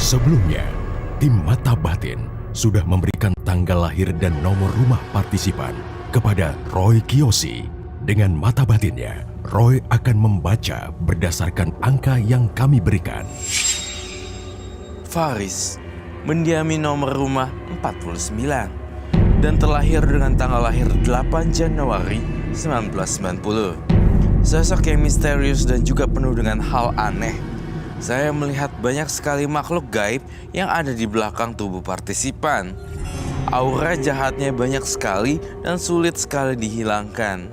Sebelumnya, tim Mata Batin sudah memberikan tanggal lahir dan nomor rumah partisipan kepada Roy Kiyoshi. Dengan mata batinnya, Roy akan membaca berdasarkan angka yang kami berikan. Faris mendiami nomor rumah 49 dan terlahir dengan tanggal lahir 8 Januari 1990. Sosok yang misterius dan juga penuh dengan hal aneh. Saya melihat banyak sekali makhluk gaib yang ada di belakang tubuh partisipan. Aura jahatnya banyak sekali dan sulit sekali dihilangkan.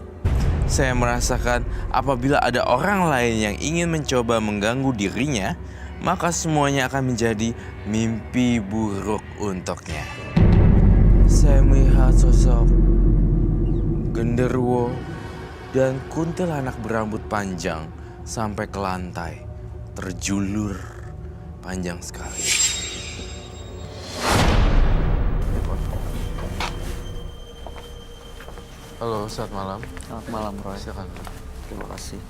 Saya merasakan apabila ada orang lain yang ingin mencoba mengganggu dirinya, maka semuanya akan menjadi mimpi buruk untuknya. Saya melihat sosok genderuwo dan kuntilanak berambut panjang sampai ke lantai, terjulur panjang sekali. Halo, selamat malam. Selamat malam, Roy. Silakan. Terima kasih.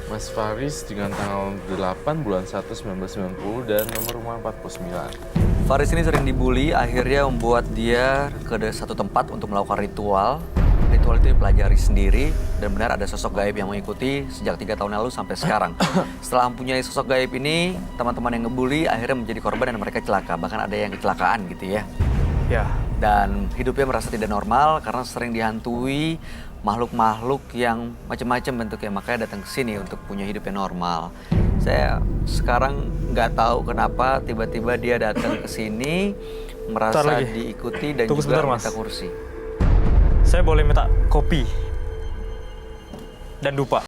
Mas Faris dengan tanggal 8 bulan 1 1990 dan nomor rumah 49. Faris ini sering dibully, akhirnya membuat dia ke satu tempat untuk melakukan ritual. Ritual itu dipelajari sendiri dan benar ada sosok gaib yang mengikuti sejak 3 tahun lalu sampai sekarang. Setelah mempunyai sosok gaib ini, teman-teman yang ngebully akhirnya menjadi korban dan mereka celaka. Bahkan ada yang kecelakaan gitu ya. Ya. Dan hidupnya merasa tidak normal karena sering dihantui makhluk-makhluk yang macam-macam bentuknya. Makanya datang ke sini untuk punya hidup yang normal. Saya sekarang nggak tahu kenapa tiba-tiba dia datang ke sini merasa diikuti dan Tunggu juga sebentar, Mas. minta kursi. Saya boleh minta kopi dan dupa.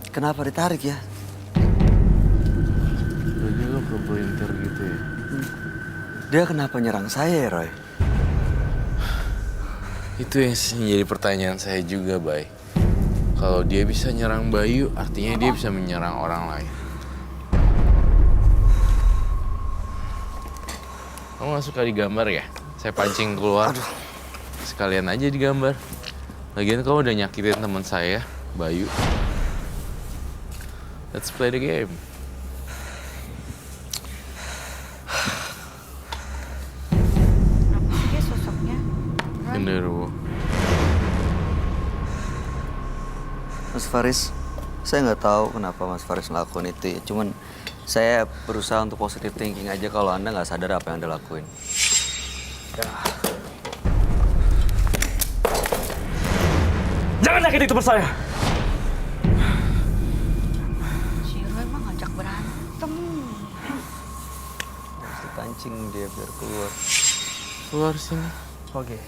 Kenapa ditarik ya? Jadi lo kebelintir gitu ya? Dia kenapa nyerang saya ya, Roy? Itu yang jadi pertanyaan saya juga, Bay. Kalau dia bisa nyerang Bayu, artinya dia bisa menyerang orang lain. Kamu gak suka digambar ya? Saya pancing keluar. Sekalian aja digambar. Lagian kamu udah nyakitin teman saya, Bayu. Let's play the game. Apa sih dia sosoknya? Genderuwo. Mas Faris, saya nggak tahu kenapa Mas Faris ngelakuin itu ya. Cuman saya berusaha untuk positive thinking aja kalau Anda nggak sadar apa yang Anda lakuin. Jangan nyakiti teman saya. Si Roy mah ngajak berantem. Harus dipancing dia biar keluar. Keluar sini. Oke.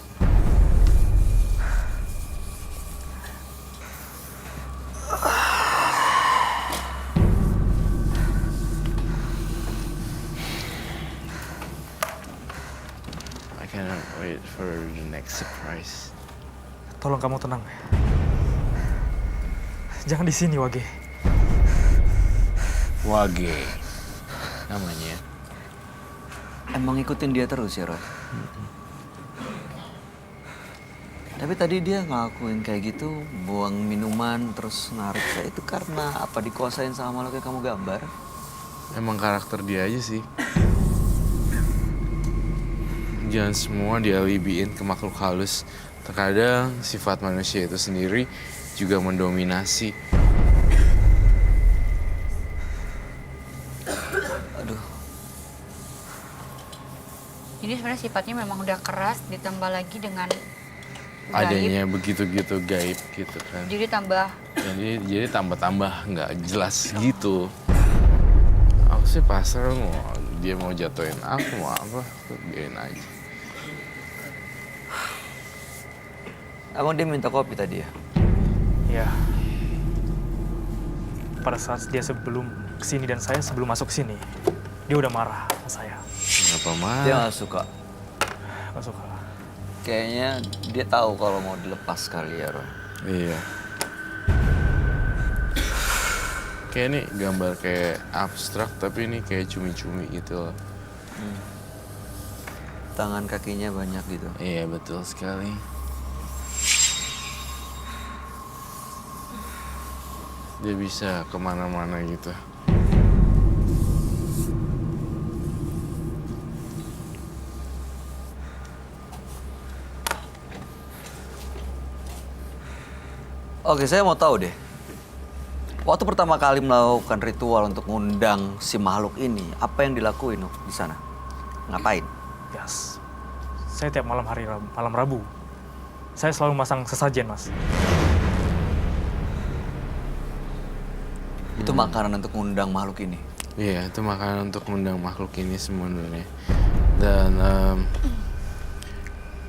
I cannot wait for the next surprise. Tolong kamu tenang. Jangan di sini, Wage. Wage. Namanya. Emang ikutin dia terus ya, Roy? Tapi tadi dia ngelakuin kayak gitu, buang minuman, terus narik saya. Itu karena apa, dikuasain sama makhluk yang kamu gambar? Emang karakter dia aja sih. Jangan semua dialibiin ke makhluk halus. Terkadang sifat manusia itu sendiri juga mendominasi. Aduh, Jadi sebenarnya sifatnya memang udah keras, ditambah lagi dengan gaib. Adanya begitu-gitu gaib gitu kan. Jadi tambah Jadi tambah-tambah nggak jelas gitu. Aku sih pasrah dia mau jatuhin aku mau apa, biarin aja. emang dia minta kopi tadi ya? Ya. Pada saat dia sebelum kesini dan saya sebelum masuk sini, dia udah marah sama saya. Kenapa Dia marah? nggak suka. Gak suka. Kayaknya dia tahu kalau mau dilepas kali ya, Roy. Iya. Kayak ini gambar kayak abstrak tapi ini kayak cumi-cumi gitu loh. Tangan kakinya banyak gitu. Iya betul sekali. Dia bisa kemana-mana gitu. Oke, saya mau tahu deh. Waktu pertama kali melakukan ritual untuk ngundang si makhluk ini, apa yang dilakuin di sana? Ngapain? Yes. Saya tiap malam malam Rabu, saya selalu masang sesajen, Mas. Itu makanan untuk ngundang makhluk ini. Iya, itu makanan untuk mengundang makhluk ini sebenarnya. Dan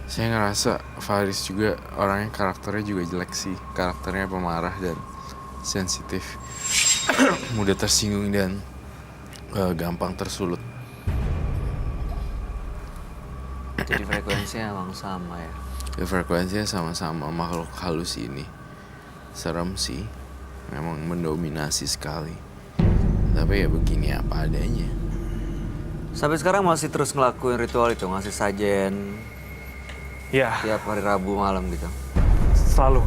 saya ngerasa Faris juga orangnya karakternya juga jelek sih. Karakternya pemarah dan sensitif. Mudah tersinggung dan gampang tersulut. Jadi frekuensinya emang sama ya. Ya, frekuensinya sama-sama makhluk halus ini. Serem sih. Memang mendominasi sekali. Tapi ya begini apa adanya. Sampai sekarang masih terus ngelakuin ritual itu, ngasih sajen Ya, tiap hari Rabu malam gitu. selalu.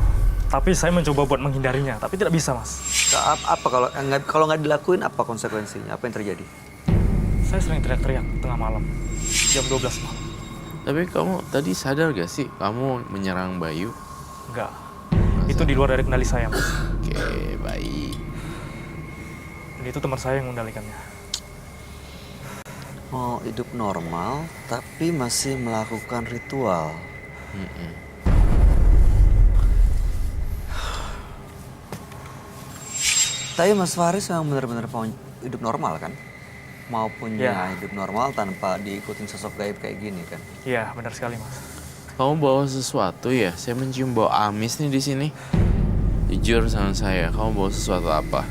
Tapi saya mencoba buat menghindarinya, tapi tidak bisa, Mas. Apa kalau nggak dilakuin, apa konsekuensinya? Apa yang terjadi? Saya sering teriak-teriak tengah malam, jam 12 malam. Tapi kamu tadi sadar gak sih kamu menyerang Bayu? Enggak. Itu di luar dari kendali saya, Mas. Oke, baik. Dan itu teman saya yang mengendalikannya. Mau hidup normal, tapi masih melakukan ritual. Tapi Mas Faris memang benar-benar mau hidup normal kan? Mau punya Ya. hidup normal tanpa diikutin sosok gaib kayak gini kan? Iya, benar sekali, Mas. Kamu bawa sesuatu ya? Saya mencium bau amis nih di sini. Jujur sama saya, kamu bawa sesuatu apa?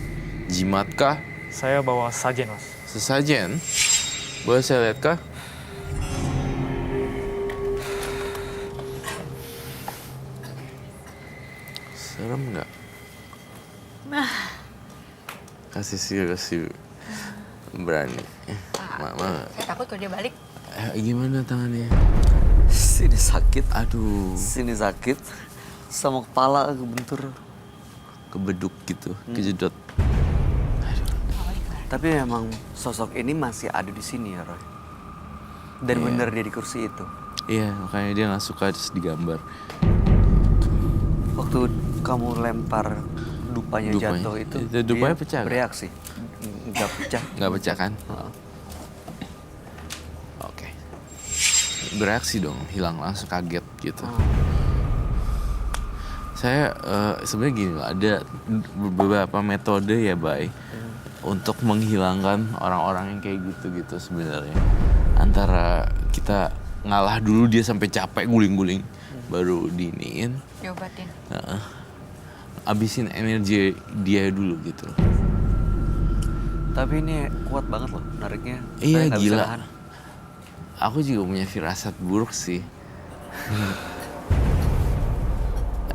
Jimat kah? Saya bawa sajen, Mas. Sesajen? Boleh saya lihat kah? Serem nggak? Kasih berani. Mama. saya takut kalau dia balik Gimana tangannya? Sini sakit, Aduh, sini sakit, sama kepala kebentur. kebeduk gitu, kejedot. Tapi memang sosok ini masih ada di sini ya, Roy. Dan Iya. bener dia di kursi itu. Iya, makanya dia nggak suka terus digambar. Waktu kamu lempar dupanya Dupanya. jatuh itu, Itu dupanya dia pecah nggak? bereaksi. Nggak pecah. Nggak pecah kan? Heeh. Oke. Bereaksi dong, hilang langsung kaget gitu. Saya sebenarnya gini loh, ada beberapa metode ya, Bay, untuk menghilangkan orang-orang yang kayak gitu-gitu sebenarnya. Antara kita ngalah dulu dia sampai capek guling-guling, baru diniin, Diobatin. abisin energi dia dulu gitu. Tapi ini kuat banget loh nariknya. Iya, Saya nggak bisa gila. nahan. Aku juga punya firasat buruk sih.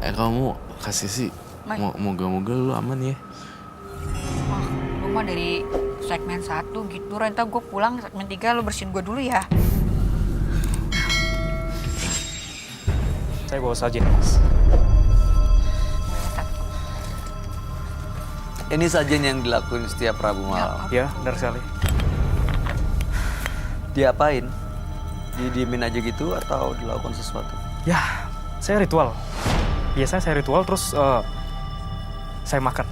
Kamu kasih sih, Mai. moga-moga lu aman ya. Wah, lu mah dari segmen 1 gitu. Renta gue pulang segmen 3 lu bersihin gue dulu ya. Saya bawa saja nih, Mas. Ini sajian yang dilakuin setiap Rabu malam. Ya, benar sekali. Diapain? Didiemin aja gitu atau dilakukan sesuatu? Ya, saya ritual. Biasanya saya ritual terus saya makan.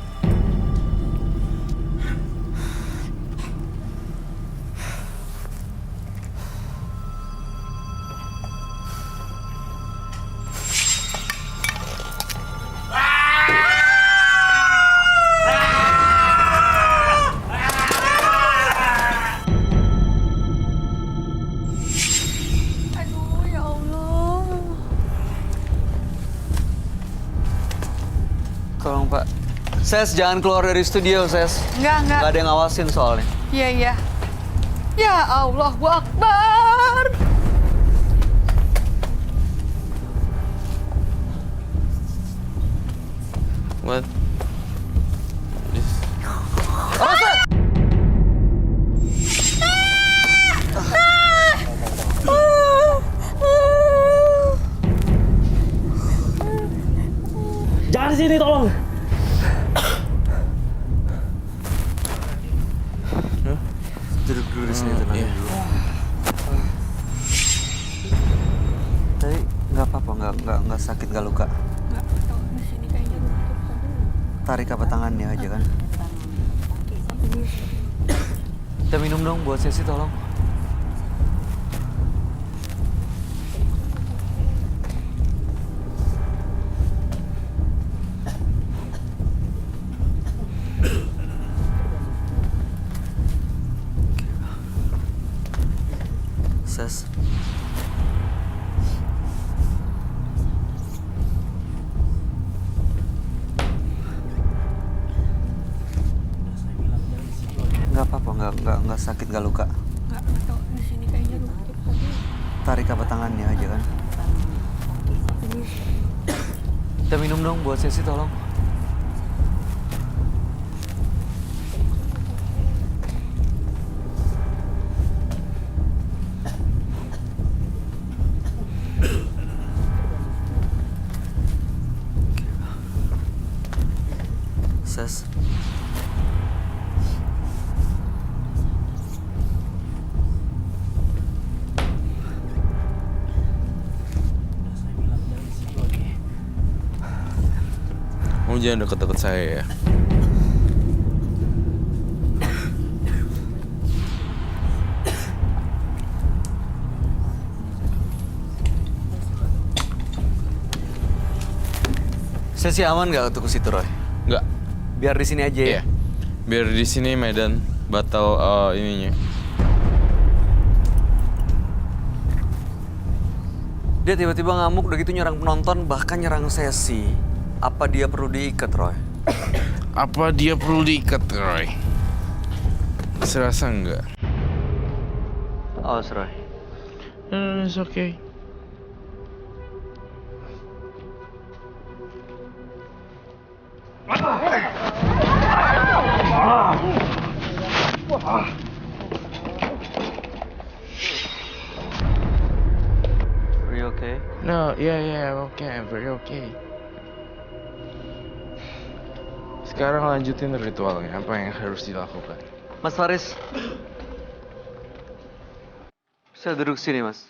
Aduh, ya Allah. Tolong Pak. Ses, jangan keluar dari studio, Ses. Enggak. Nggak ada yang ngawasin soalnya. Iya. Ya Allah, Akbar. What? Jangan di sini, tolong. Duduk dulu di sini, tenang Iya. dulu. Tapi nggak apa-apa, nggak sakit, nggak luka. Tarik apa tangannya aja kan. Kita minum dong buat sesi, tolong. Ses. Nggak apa-apa, nggak sakit, nggak luka. Tarik apa tangannya aja kan. Kita minum dong buat sesi, tolong. Ses. Kamu jangan deket-deket saya ya. Sesi aman nggak untuk ke situ, Roy? Nggak. Biar di sini aja ya. Iya. Biar di sini Medan batal ininya. Dia tiba-tiba ngamuk, udah gitu nyerang penonton, bahkan nyerang sesi. Apa dia perlu diikat, Roy? Apa dia perlu diikat, Roy? Serasa enggak. Awas, Roy. It's okay. No, yeah, I'm okay, I'm very okay. Sekarang lanjutin ritualnya, apa yang harus dilakukan? Mas Faris, saya duduk sini, Mas.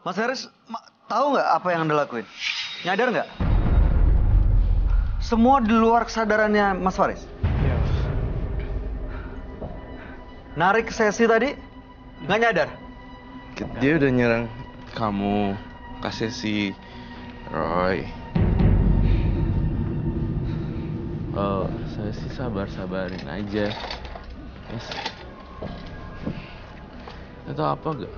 Mas Faris, tahu nggak apa yang Anda lakuin? Nyadar nggak? Semua di luar kesadarannya Mas Faris. Iya. Narik sesi tadi, nggak nyadar. Dia udah nyerang kamu, kasih si Roy. Oh, saya sih sabarin aja. Yes. Atau apa gak?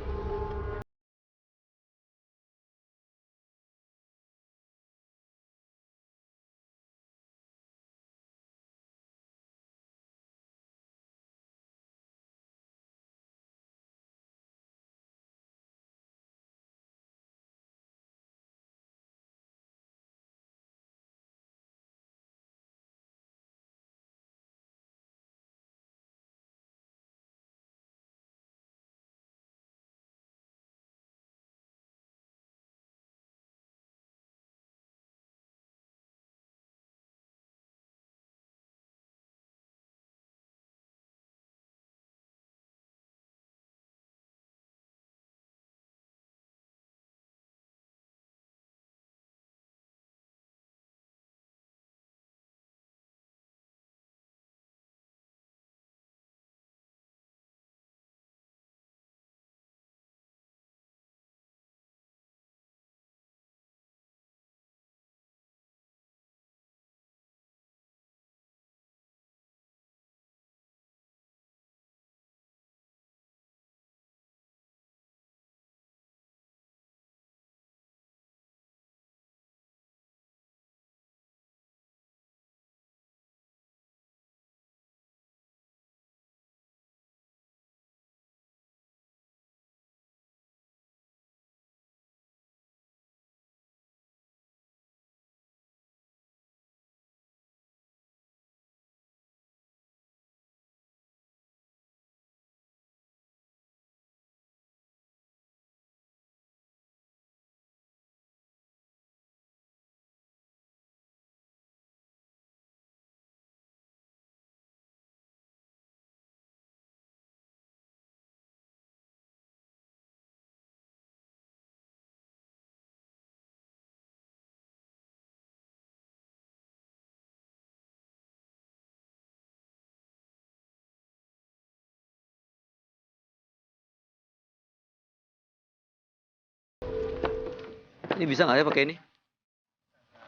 Ini bisa nggak ya pakai ini?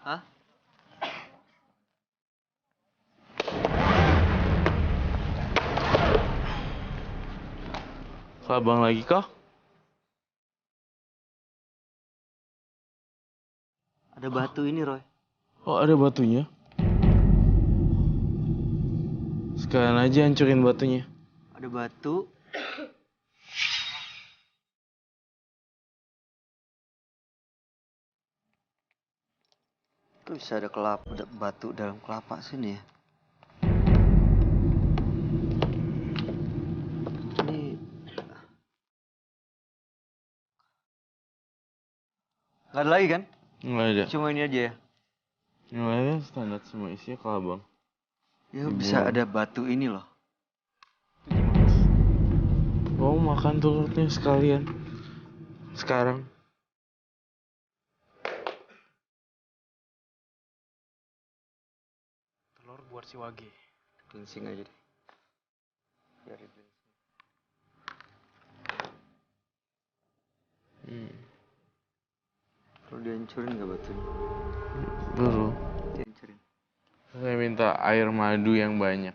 Hah? Abang lagi kah? Ada batu ini, Roy. Oh, ada batunya. Sekalian aja hancurin batunya. Ada batu. Tuh bisa ada ada batu dalam kelapa sini ya. Ini nggak ada lagi kan? Nggak ada. Cuma ini aja ya. Yang lainnya standar semua isinya ke abang. Ya bisa ada batu ini loh. Oh, makan telurnya sekalian. Sekarang. Telur buat si Wage. Cleansing aja deh. Biar di cleansing. Kalau dihancurin nggak batunya? Baru. Dihancurin. Saya minta air madu yang banyak.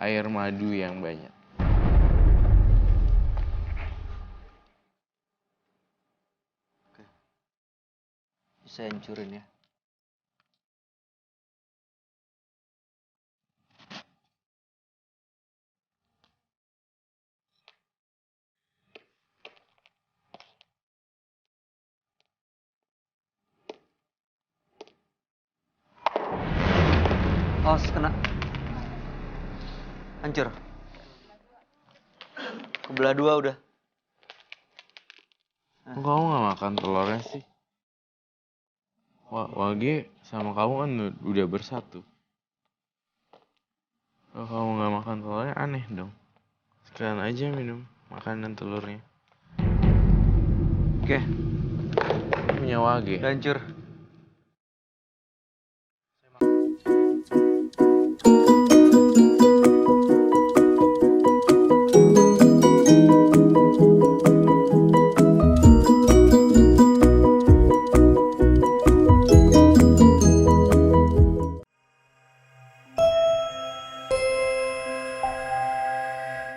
Air madu yang banyak. Bisa hancurin ya. Awas kena. Hancur. Kebelah dua udah. Kok kamu nggak makan telurnya sih? Wage sama kamu kan udah bersatu. Kalau kamu nggak makan telurnya aneh dong. Sekalian aja minum makanan telurnya. Oke, Punya Wage. udah hancur.